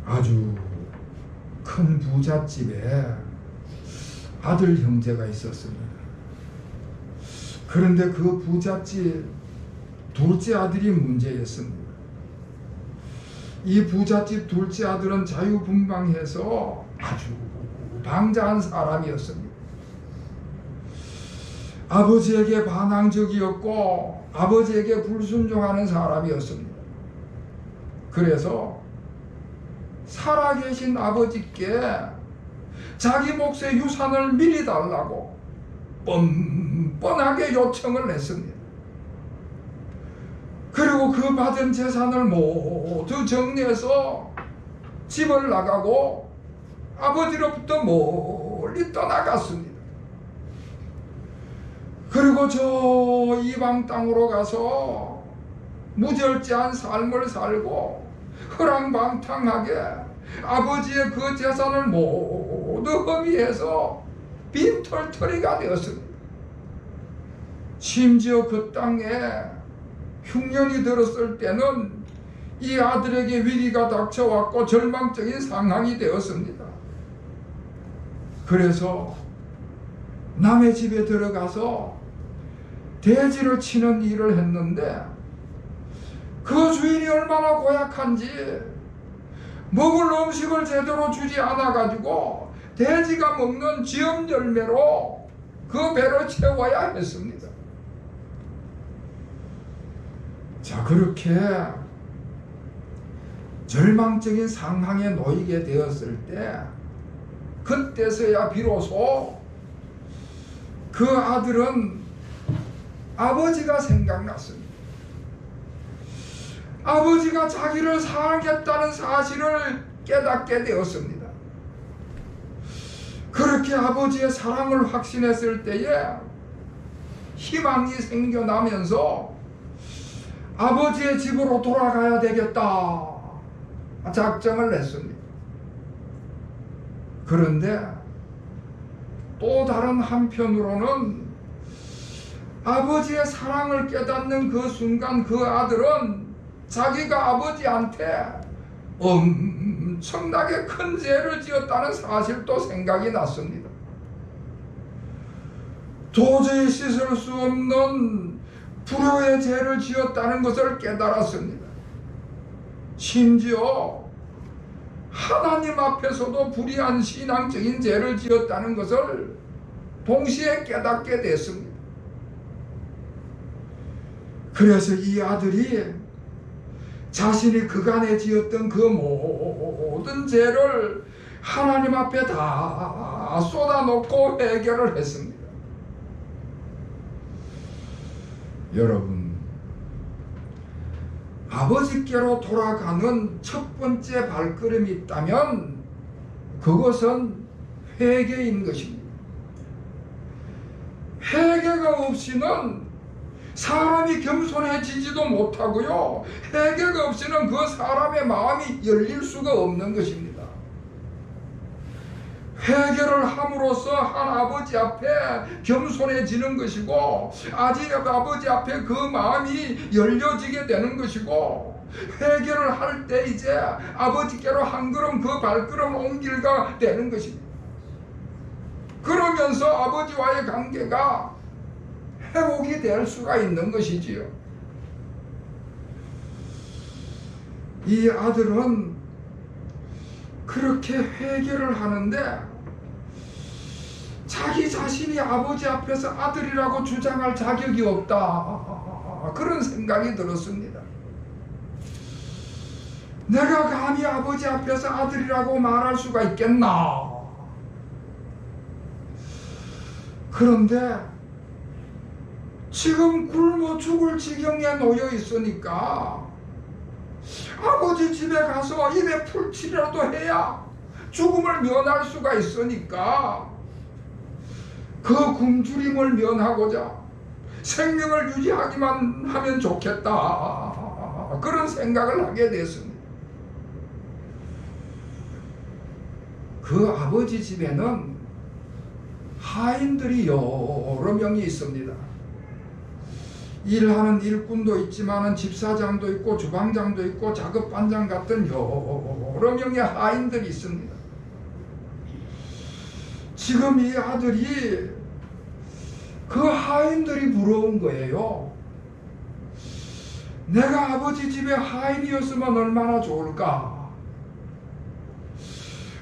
아주 큰 부잣집에 아들 형제가 있었습니다. 그런데 그 부잣집 둘째 아들이 문제였습니다. 이 부잣집 둘째 아들은 자유분방해서 아주 방자한 사람이었습니다. 아버지에게 반항적이었고 아버지에게 불순종하는 사람이었습니다. 그래서 살아계신 아버지께 자기 몫의 유산을 미리 달라고 뻔뻔하게 요청을 했습니다. 그리고 그 받은 재산을 모두 정리해서 집을 나가고 아버지로부터 멀리 떠나갔습니다. 그리고 저 이방 땅으로 가서 무절제한 삶을 살고 허랑방탕하게 아버지의 그 재산을 모두 허비해서 빈털터리가 되었습니다. 심지어 그 땅에 흉년이 들었을 때는 이 아들에게 위기가 닥쳐왔고 절망적인 상황이 되었습니다. 그래서 남의 집에 들어가서 돼지를 치는 일을 했는데 그 주인이 얼마나 고약한지 먹을 음식을 제대로 주지 않아가지고 돼지가 먹는 쥐엄 열매로 그 배를 채워야 했습니다. 자, 그렇게 절망적인 상황에 놓이게 되었을 때 그때서야 비로소 그 아들은 아버지가 생각났습니다. 아버지가 자기를 사랑했다는 사실을 깨닫게 되었습니다. 그렇게 아버지의 사랑을 확신했을 때에 희망이 생겨나면서 아버지의 집으로 돌아가야 되겠다 작정을 냈습니다. 그런데 또 다른 한편으로는 아버지의 사랑을 깨닫는 그 순간 그 아들은 자기가 아버지한테 엄청나게 큰 죄를 지었다는 사실도 생각이 났습니다. 도저히 씻을 수 없는 불효의 죄를 지었다는 것을 깨달았습니다. 심지어 하나님 앞에서도 불의한 신앙적인 죄를 지었다는 것을 동시에 깨닫게 됐습니다. 그래서 이 아들이 자신이 그간에 지었던 그 모든 죄를 하나님 앞에 다 쏟아놓고 해결을 했습니다. 여러분, 아버지께로 돌아가는 첫 번째 발걸음이 있다면 그것은 회개인 것입니다. 회개가 없이는 사람이 겸손해지지도 못하고요, 회개가 없이는 그 사람의 마음이 열릴 수가 없는 것입니다. 회개를 함으로써 한 아버지 앞에 겸손해지는 것이고 아직 아버지 앞에 그 마음이 열려지게 되는 것이고 회개를 할 때 이제 아버지께로 한 걸음 그 발걸음 옮길가 되는 것입니다. 그러면서 아버지와의 관계가 회복이 될 수가 있는 것이지요. 이 아들은 그렇게 회개를 하는데 자기 자신이 아버지 앞에서 아들이라고 주장할 자격이 없다, 그런 생각이 들었습니다. 내가 감히 아버지 앞에서 아들이라고 말할 수가 있겠나? 그런데 지금 굶어 죽을 지경에 놓여 있으니까 아버지 집에 가서 입에 풀칠이라도 해야 죽음을 면할 수가 있으니까 그 굶주림을 면하고자 생명을 유지하기만 하면 좋겠다, 그런 생각을 하게 됐습니다. 그 아버지 집에는 하인들이 여러 명이 있습니다. 일하는 일꾼도 있지만은 집사장도 있고 주방장도 있고 작업반장 같은 여러 명의 하인들이 있습니다. 지금 이 아들이 그 하인들이 부러운 거예요. 내가 아버지 집에 하인이었으면 얼마나 좋을까.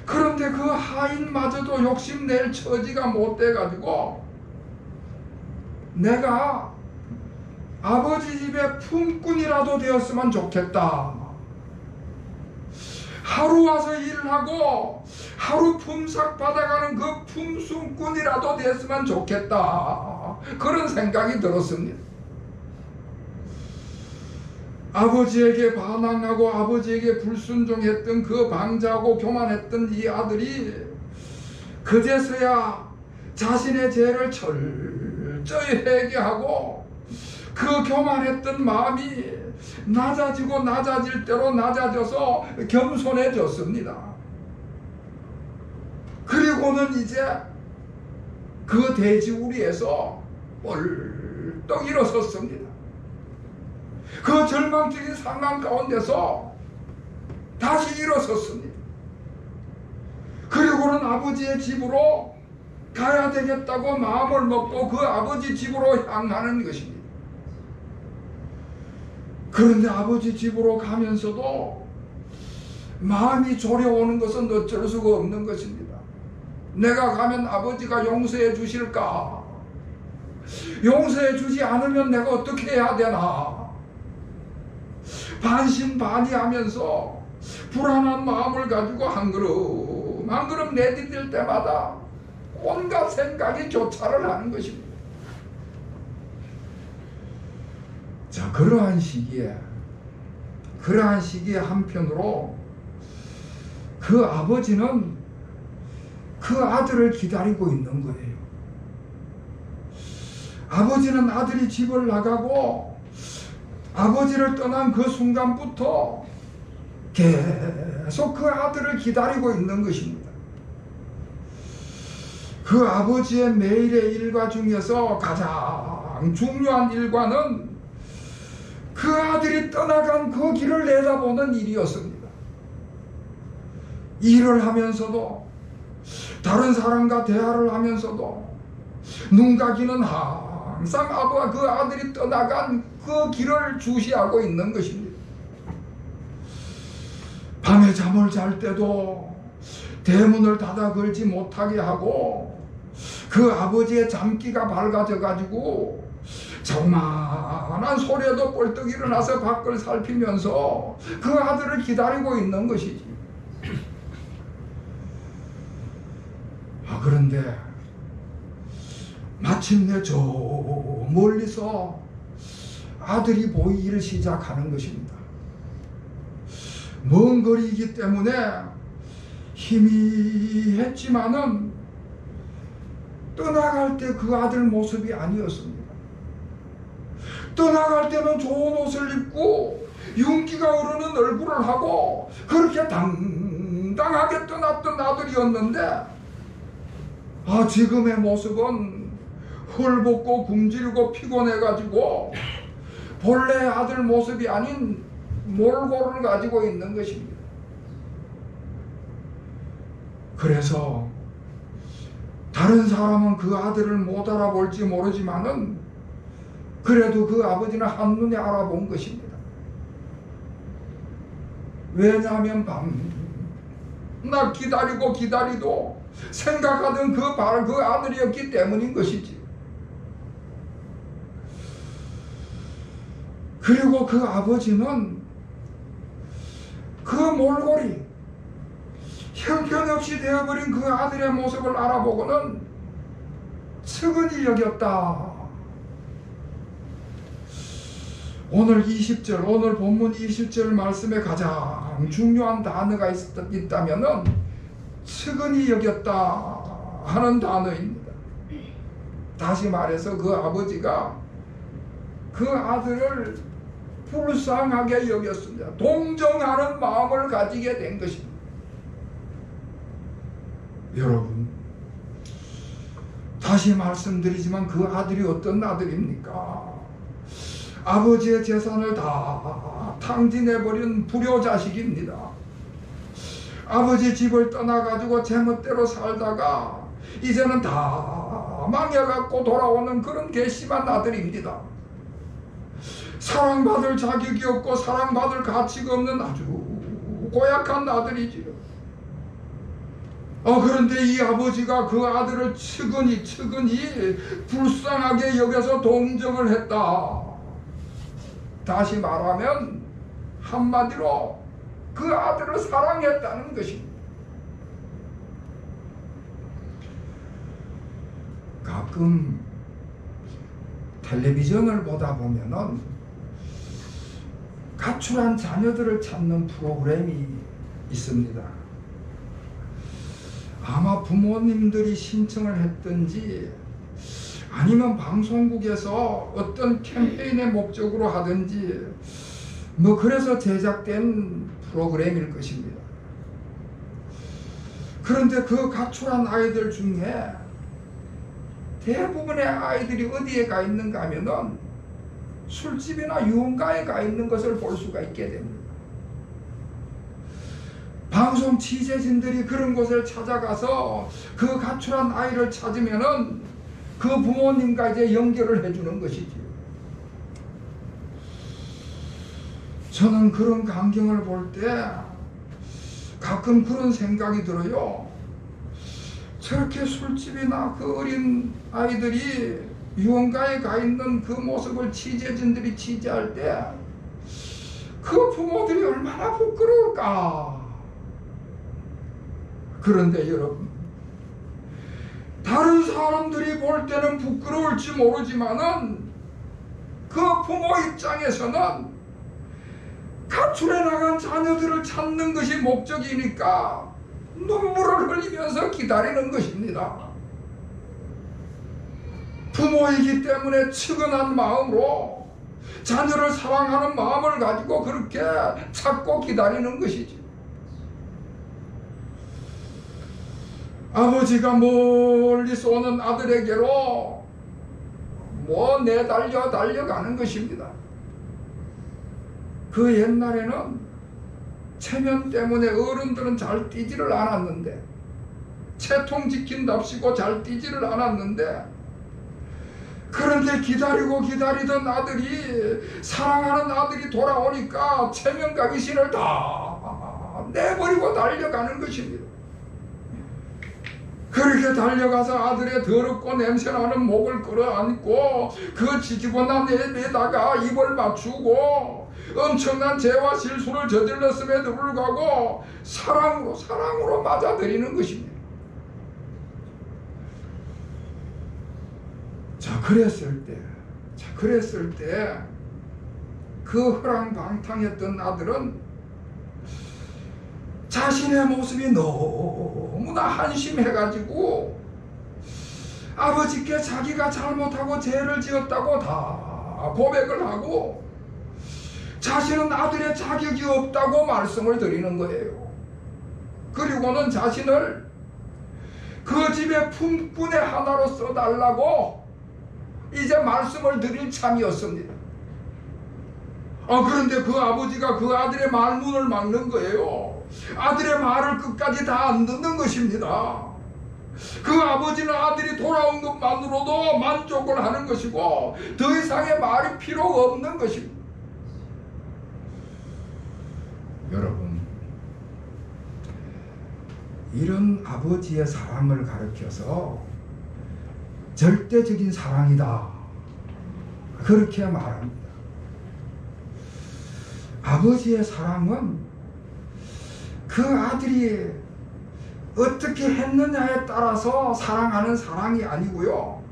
그런데 그 하인마저도 욕심낼 처지가 못 돼가지고 내가 아버지 집에 품꾼이라도 되었으면 좋겠다. 하루 와서 일하고 하루 품삯 받아가는 그 품순꾼이라도 됐으면 좋겠다. 그런 생각이 들었습니다. 아버지에게 반항하고 아버지에게 불순종했던 그 방자하고 교만했던 이 아들이 그제서야 자신의 죄를 철저히 회개하고 그 교만했던 마음이 낮아지고 낮아질 대로 낮아져서 겸손해졌습니다. 그리고는 이제 그 돼지우리에서 벌떡 일어섰습니다. 그 절망적인 상황 가운데서 다시 일어섰습니다. 그리고는 아버지의 집으로 가야 되겠다고 마음을 먹고 그 아버지 집으로 향하는 것입니다. 그런데 아버지 집으로 가면서도 마음이 졸여오는 것은 어쩔 수가 없는 것입니다. 내가 가면 아버지가 용서해 주실까? 용서해 주지 않으면 내가 어떻게 해야 되나? 반신반의하면서 불안한 마음을 가지고 한 걸음 한 걸음 내디딜 때마다 온갖 생각이 교차를 하는 것입니다. 자, 그러한 시기에 한편으로 그 아버지는 그 아들을 기다리고 있는 거예요. 아버지는 아들이 집을 나가고 아버지를 떠난 그 순간부터 계속 그 아들을 기다리고 있는 것입니다. 그 아버지의 매일의 일과 중에서 가장 중요한 일과는 그 아들이 떠나간 그 길을 내다보는 일이었습니다. 일을 하면서도 다른 사람과 대화를 하면서도 눈가기는 항상 그 아들이 떠나간 그 길을 주시하고 있는 것입니다. 밤에 잠을 잘 때도 대문을 닫아 걸지 못하게 하고 그 아버지의 잠기가 밝아져 가지고 조그만한 소리에도 뻘떡 일어나서 밖을 살피면서 그 아들을 기다리고 있는 것이지. 그런데 마침내 저 멀리서 아들이 보이기를 시작하는 것입니다. 먼 거리이기 때문에 희미했지만은 떠나갈 때 그 아들 모습이 아니었습니다. 떠나갈 때는 좋은 옷을 입고 윤기가 흐르는 얼굴을 하고 그렇게 당당하게 떠났던 아들이었는데 지금의 모습은 헐벗고 굶주리고 피곤해가지고 본래 아들 모습이 아닌 몰골을 가지고 있는 것입니다. 그래서 다른 사람은 그 아들을 못 알아볼지 모르지만은 그래도 그 아버지는 한눈에 알아본 것입니다. 왜냐하면 밤낮 기다리도 생각하던 그 아들이었기 때문인 것이지. 그리고 그 아버지는 그 몰골이 형편없이 되어버린 그 아들의 모습을 알아보고는 측은히 여겼다. 오늘 본문 20절 말씀에 가장 중요한 단어가 있다면은 측은히 여겼다 하는 단어입니다. 다시 말해서 그 아버지가 그 아들을 불쌍하게 여겼습니다. 동정하는 마음을 가지게 된 것입니다. 여러분, 다시 말씀드리지만 그 아들이 어떤 아들입니까? 아버지의 재산을 다 탕진해버린 불효자식입니다. 아버지 집을 떠나가지고 제멋대로 살다가 이제는 다 망해갖고 돌아오는 그런 괘씸한 아들입니다. 사랑받을 자격이 없고 사랑받을 가치가 없는 아주 고약한 아들이지요. 그런데 이 아버지가 그 아들을 측은히 불쌍하게 여겨서 동정을 했다. 다시 말하면 한마디로 그 아들을 사랑했다는 것입니다. 가끔 텔레비전을 보다 보면은 가출한 자녀들을 찾는 프로그램이 있습니다. 아마 부모님들이 신청을 했든지 아니면 방송국에서 어떤 캠페인의 목적으로 하든지 그래서 제작된 프로그램일 것입니다. 그런데 그 가출한 아이들 중에 대부분의 아이들이 어디에 가 있는가 하면은 술집이나 유흥가에 가 있는 것을 볼 수가 있게 됩니다. 방송 취재진들이 그런 곳을 찾아가서 그 가출한 아이를 찾으면은 그 부모님과 이제 연결을 해주는 것이지요. 저는 그런 광경을 볼 때 가끔 그런 생각이 들어요. 저렇게 술집이나 그 어린 아이들이 유흥가에 가 있는 그 모습을 취재진들이 취재할 때 그 부모들이 얼마나 부끄러울까. 그런데 여러분, 다른 사람들이 볼 때는 부끄러울지 모르지만은 그 부모 입장에서는 가출해 나간 자녀들을 찾는 것이 목적이니까 눈물을 흘리면서 기다리는 것입니다. 부모이기 때문에 측은한 마음으로 자녀를 사랑하는 마음을 가지고 그렇게 찾고 기다리는 것이지. 아버지가 멀리서 오는 아들에게로 달려가는 것입니다. 그 옛날에는 체면 때문에 어른들은 잘 뛰지를 않았는데, 체통 지킨답시고 잘 뛰지를 않았는데, 그런데 기다리던 아들이, 사랑하는 아들이 돌아오니까 체면과 위신을 다 내버리고 달려가는 것입니다. 그렇게 달려가서 아들의 더럽고 냄새나는 목을 끌어안고 그 지지고난 애에다가 입을 맞추고 엄청난 죄와 실수를 저질렀음에도 불구하고 사랑으로 맞아들이는 것입니다. 그랬을 때 그 허랑방탕했던 아들은 자신의 모습이 너무나 한심해가지고 아버지께 자기가 잘못하고 죄를 지었다고 다 고백을 하고 자신은 아들의 자격이 없다고 말씀을 드리는 거예요. 그리고는 자신을 그 집의 품꾼의 하나로 써달라고 이제 말씀을 드릴 참이었습니다. 그런데 그 아버지가 그 아들의 말문을 막는 거예요. 아들의 말을 끝까지 다 안 듣는 것입니다. 그 아버지는 아들이 돌아온 것만으로도 만족을 하는 것이고 더 이상의 말이 필요가 없는 것입니다. 여러분, 이런 아버지의 사랑을 가르쳐서 절대적인 사랑이다, 그렇게 말합니다. 아버지의 사랑은 그 아들이 어떻게 했느냐에 따라서 사랑하는 사랑이 아니고요,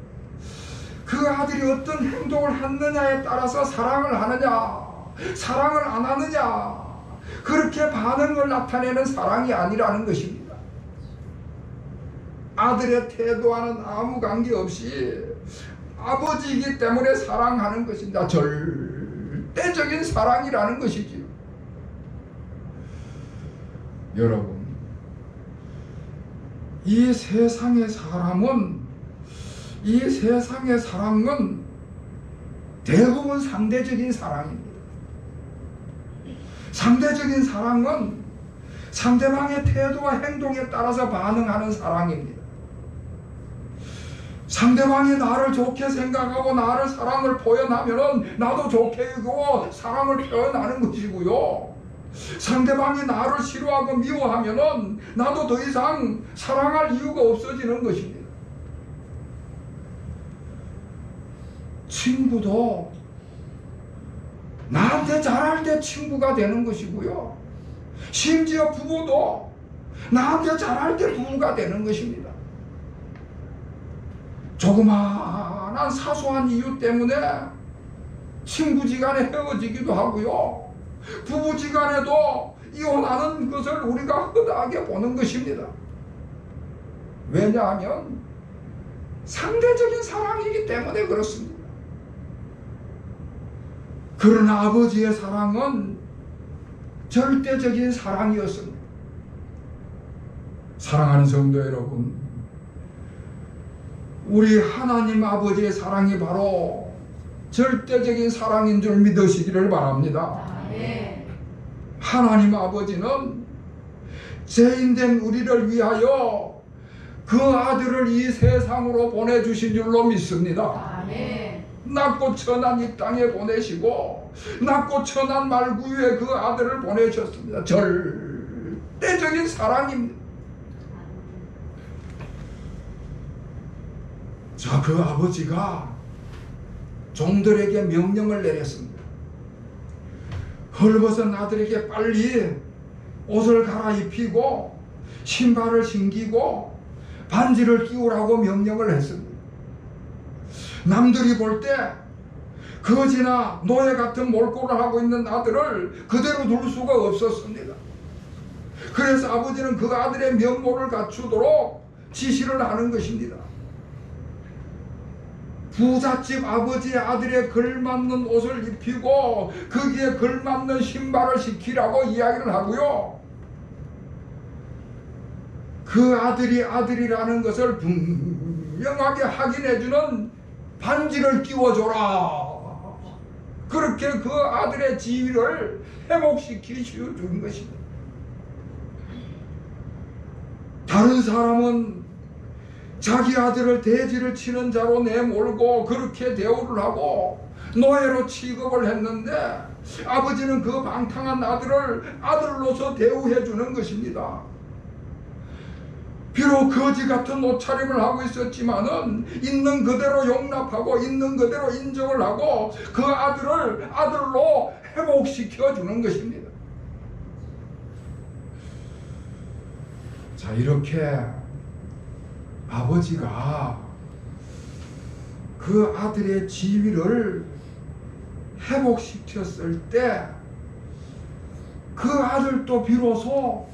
그 아들이 어떤 행동을 했느냐에 따라서 사랑을 하느냐 사랑을 안 하느냐 그렇게 반응을 나타내는 사랑이 아니라는 것입니다. 아들의 태도와는 아무 관계없이 아버지이기 때문에 사랑하는 것입니다. 절대적인 사랑이라는 것이지요. 여러분, 이 세상의 사랑은 대부분 상대적인 사랑입니다. 상대적인 사랑은 상대방의 태도와 행동에 따라서 반응하는 사랑입니다. 상대방이 나를 좋게 생각하고 나를 사랑을 표현하면 나도 좋게 여기고 사랑을 표현하는 것이고요. 상대방이 나를 싫어하고 미워하면 나도 더 이상 사랑할 이유가 없어지는 것입니다. 친구도 나한테 잘할 때 친구가 되는 것이고요. 심지어 부부도 나한테 잘할 때 부부가 되는 것입니다. 조그마한 사소한 이유 때문에 친구지간에 헤어지기도 하고요. 부부지간에도 이혼하는 것을 우리가 허다하게 보는 것입니다. 왜냐하면 상대적인 사랑이기 때문에 그렇습니다. 그러나 아버지의 사랑은 절대적인 사랑이었습니다. 사랑하는 성도 여러분, 우리 하나님 아버지의 사랑이 바로 절대적인 사랑인 줄 믿으시기를 바랍니다. 하나님 아버지는 죄인된 우리를 위하여 그 아들을 이 세상으로 보내주신 줄로 믿습니다. 낮고 천한 이 땅에 보내시고 낮고 천한 말구 위에 그 아들을 보내셨습니다. 절대적인 사랑입니다. 자, 그 아버지가 종들에게 명령을 내렸습니다. 헐벗은 아들에게 빨리 옷을 갈아입히고 신발을 신기고 반지를 끼우라고 명령을 했습니다. 남들이 볼 때 거지나 노예 같은 몰골을 하고 있는 아들을 그대로 둘 수가 없었습니다. 그래서 아버지는 그 아들의 면모를 갖추도록 지시를 하는 것입니다. 부잣집 아버지의 아들에 걸맞는 옷을 입히고 거기에 걸맞는 신발을 시키라고 이야기를 하고요. 그 아들이 아들이라는 것을 분명하게 확인해주는 반지를 끼워줘라. 그렇게 그 아들의 지위를 회복시키는 것입니다. 다른 사람은 자기 아들을 대지를 치는 자로 내몰고 그렇게 대우를 하고 노예로 취급을 했는데 아버지는 그 방탕한 아들을 아들로서 대우해 주는 것입니다. 비록 거지 같은 옷차림을 하고 있었지만은 있는 그대로 용납하고 있는 그대로 인정을 하고 그 아들을 아들로 회복시켜 주는 것입니다. 자, 이렇게 아버지가 그 아들의 지위를 회복시켰을 때 그 아들도 비로소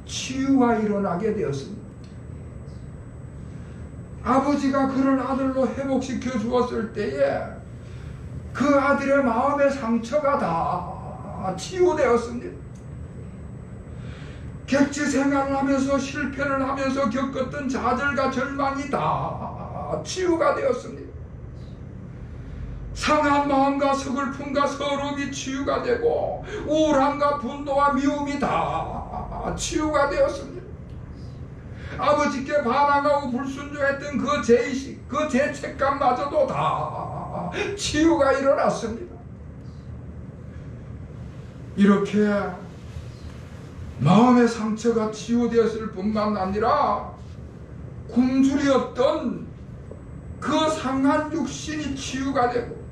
치유가 일어나게 되었습니다. 아버지가 그를 아들로 회복시켜 주었을 때에 그 아들의 마음의 상처가 다 치유되었습니다. 객지 생활을 하면서 실패를 하면서 겪었던 좌절과 절망이 다 치유가 되었습니다. 상한 마음과 서글픔과 서름이 치유가 되고 우울함과 분노와 미움이 다 치유가 되었습니다. 아버지께 반항하고 불순종했던 그 죄의식, 그 죄책감마저도 다 치유가 일어났습니다. 이렇게 마음의 상처가 치유되었을 뿐만 아니라 굶주렸던 그 상한 육신이 치유가 되고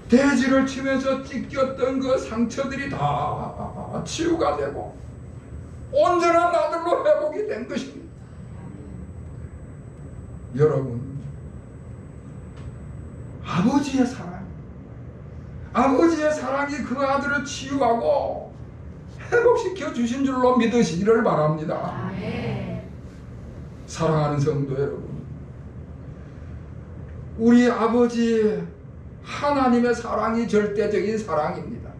대지를 치면서 찢겼던 그 상처들이 다 치유가 되고 온전한 아들로 회복이 된 것입니다. 여러분, 아버지의 사랑이 그 아들을 치유하고 회복시켜 주신 줄로 믿으시기를 바랍니다. 사랑하는 성도 여러분, 우리 아버지 하나님의 사랑이 절대적인 사랑입니다.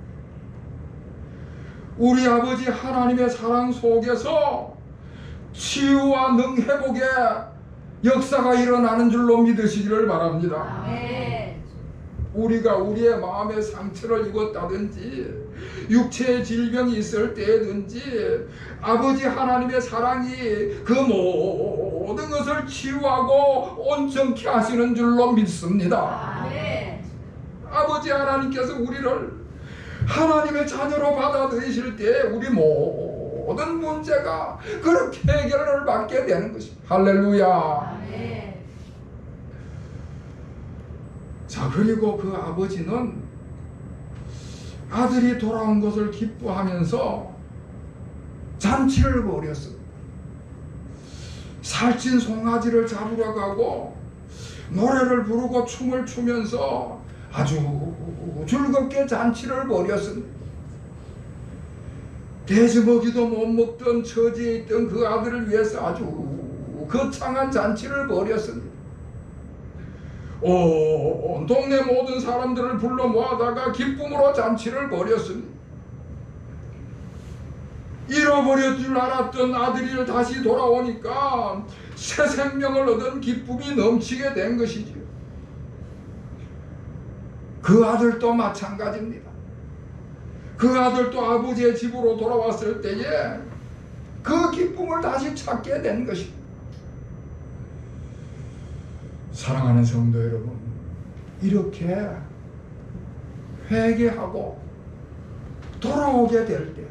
우리 아버지 하나님의 사랑 속에서 치유와 능회복의 역사가 일어나는 줄로 믿으시기를 바랍니다. 아멘. 우리가 우리의 마음의 상처를 입었다든지 육체의 질병이 있을 때든지 아버지 하나님의 사랑이 그 모든 것을 치유하고 온전케 하시는 줄로 믿습니다. 아멘. 아버지 하나님께서 우리를 하나님의 자녀로 받아들이실 때 우리 모든 문제가 그렇게 해결을 받게 되는 것입니다. 할렐루야. 아멘. 자, 그리고 그 아버지는 아들이 돌아온 것을 기뻐하면서 잔치를 벌였습니다. 살찐 송아지를 잡으러 가고 노래를 부르고 춤을 추면서 아주 즐겁게 잔치를 벌였습니다. 돼지먹이도 못 먹던 처지에 있던 그 아들을 위해서 아주 거창한 잔치를 벌였습니다. 동네 모든 사람들을 불러 모아다가 기쁨으로 잔치를 벌였습니다. 잃어버릴 줄 알았던 아들이 다시 돌아오니까 새 생명을 얻은 기쁨이 넘치게 된 것이지요. 그 아들도 마찬가지입니다. 그 아들도 아버지의 집으로 돌아왔을 때에 그 기쁨을 다시 찾게 된 것입니다. 사랑하는 성도 여러분, 이렇게 회개하고 돌아오게 될 때,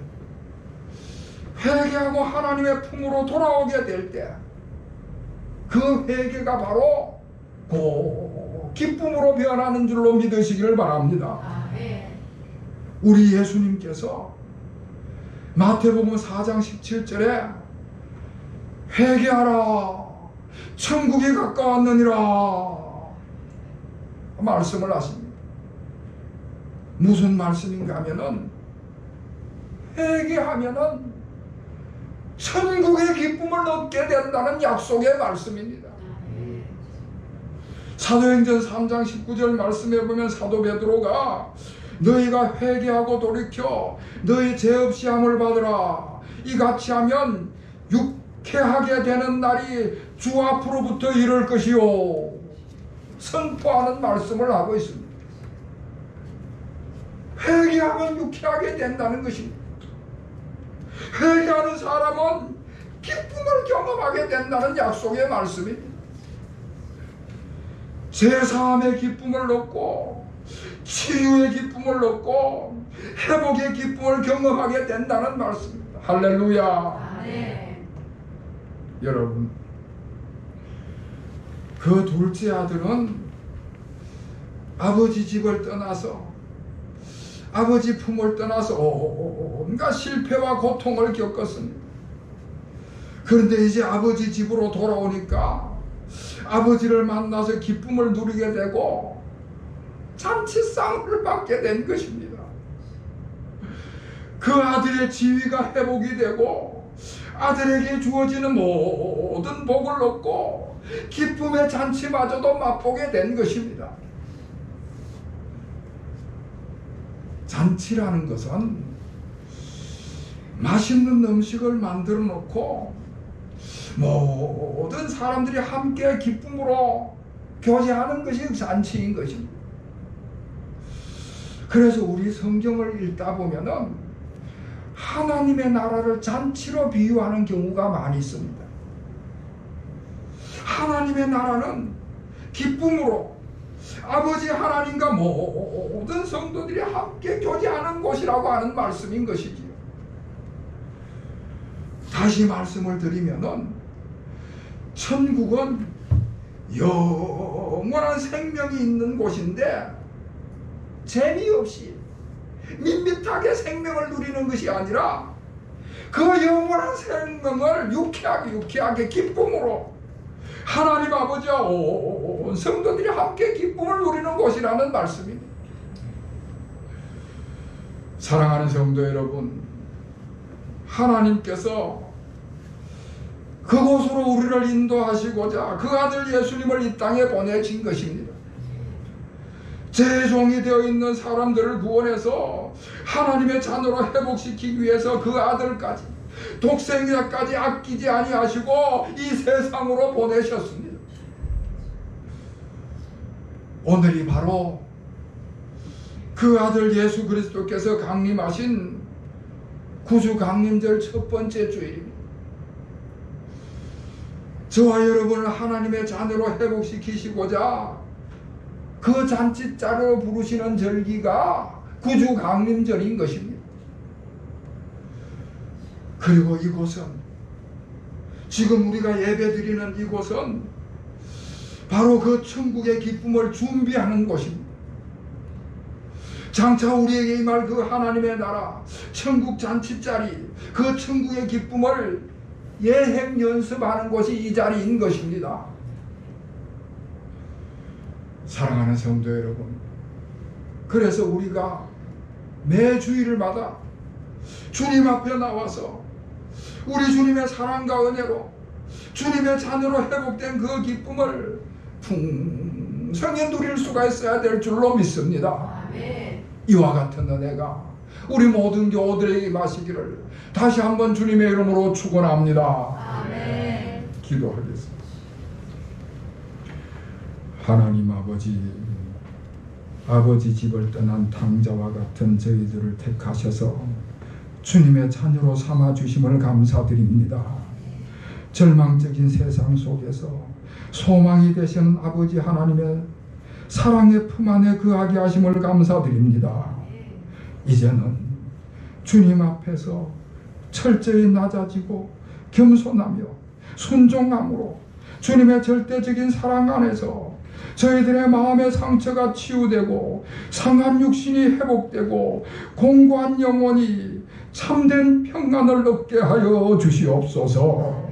회개하고 하나님의 품으로 돌아오게 될 때, 그 회개가 바로 기쁨으로 변하는 줄로 믿으시기를 바랍니다. 아멘. 우리 예수님께서 마태복음 4장 17절에 회개하라 천국이 가까웠느니라 말씀을 하십니다. 무슨 말씀인가 하면은 회개하면은 천국의 기쁨을 얻게 된다는 약속의 말씀입니다. 사도행전 3장 19절 말씀에 보면 사도 베드로가 너희가 회개하고 돌이켜 너희 죄 없이 함을 받으라 이같이 하면 유쾌하게 되는 날이 주 앞으로부터 이를 것이요 선포하는 말씀을 하고 있습니다. 회개하면 유쾌하게 된다는 것입니다. 회개하는 사람은 기쁨을 경험하게 된다는 약속의 말씀입니다. 제사함의 기쁨을 얻고 치유의 기쁨을 얻고 회복의 기쁨을 경험하게 된다는 말씀입니다. 할렐루야. 아멘. 여러분, 그 둘째 아들은 아버지 집을 떠나서 아버지 품을 떠나서 온갖 실패와 고통을 겪었습니다. 그런데 이제 아버지 집으로 돌아오니까 아버지를 만나서 기쁨을 누리게 되고 잔치상을 받게 된 것입니다. 그 아들의 지위가 회복이 되고 아들에게 주어지는 모든 복을 얻고 기쁨의 잔치마저도 맛보게 된 것입니다. 잔치라는 것은 맛있는 음식을 만들어 놓고 모든 사람들이 함께 기쁨으로 교제하는 것이 잔치인 것입니다. 그래서 우리 성경을 읽다 보면은 하나님의 나라를 잔치로 비유하는 경우가 많이 있습니다. 하나님의 나라는 기쁨으로 아버지 하나님과 모든 성도들이 함께 교제하는 곳이라고 하는 말씀인 것이지요. 다시 말씀을 드리면은 천국은 영원한 생명이 있는 곳인데 재미없이 밋밋하게 생명을 누리는 것이 아니라 그 영원한 생명을 유쾌하게 기쁨으로 하나님 아버지와 온 성도들이 함께 기쁨을 누리는 곳이라는 말씀입니다. 사랑하는 성도 여러분, 하나님께서 그곳으로 우리를 인도하시고자 그 아들 예수님을 이 땅에 보내신 것입니다. 죄종이 되어 있는 사람들을 구원해서 하나님의 자녀로 회복시키기 위해서 그 아들까지 독생자까지 아끼지 아니하시고 이 세상으로 보내셨습니다. 오늘이 바로 그 아들 예수 그리스도께서 강림하신 구주 강림절 첫 번째 주일입니다. 저와 여러분을 하나님의 자녀로 회복시키시고자 그 잔치자로 부르시는 절기가 구주 강림절인 것입니다. 그리고 이곳은, 지금 우리가 예배드리는 이곳은 바로 그 천국의 기쁨을 준비하는 곳입니다. 장차 우리에게 임할 그 하나님의 나라, 천국 잔치자리, 그 천국의 기쁨을 예행 연습하는 곳이 이 자리인 것입니다. 사랑하는 성도 여러분, 그래서 우리가 매 주일마다 주님 앞에 나와서 우리 주님의 사랑과 은혜로 주님의 자녀로 회복된 그 기쁨을 풍성히 누릴 수가 있어야 될 줄로 믿습니다. 아멘. 이와 같은 은혜가 우리 모든 교우들에게 마시기를 다시 한번 주님의 이름으로 축원합니다. 아멘. 기도하겠습니다. 하나님 아버지 집을 떠난 탕자와 같은 저희들을 택하셔서 주님의 자녀로 삼아주심을 감사드립니다. 절망적인 세상 속에서 소망이 되신 아버지 하나님의 사랑의 품 안에 거하게 하심을 감사드립니다. 이제는 주님 앞에서 철저히 낮아지고 겸손하며 순종함으로 주님의 절대적인 사랑 안에서 저희들의 마음의 상처가 치유되고 상한 육신이 회복되고 공고한 영혼이 참된 평안을 얻게 하여 주시옵소서.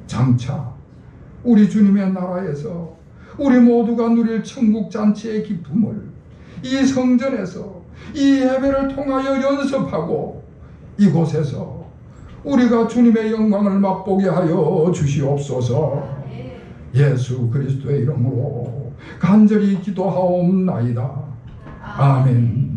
장차 우리 주님의 나라에서 우리 모두가 누릴 천국 잔치의 기쁨을 이 성전에서 이 예배를 통하여 연습하고 이곳에서 우리가 주님의 영광을 맛보게 하여 주시옵소서. 예수 그리스도의 이름으로 간절히 기도하옵나이다. 아멘.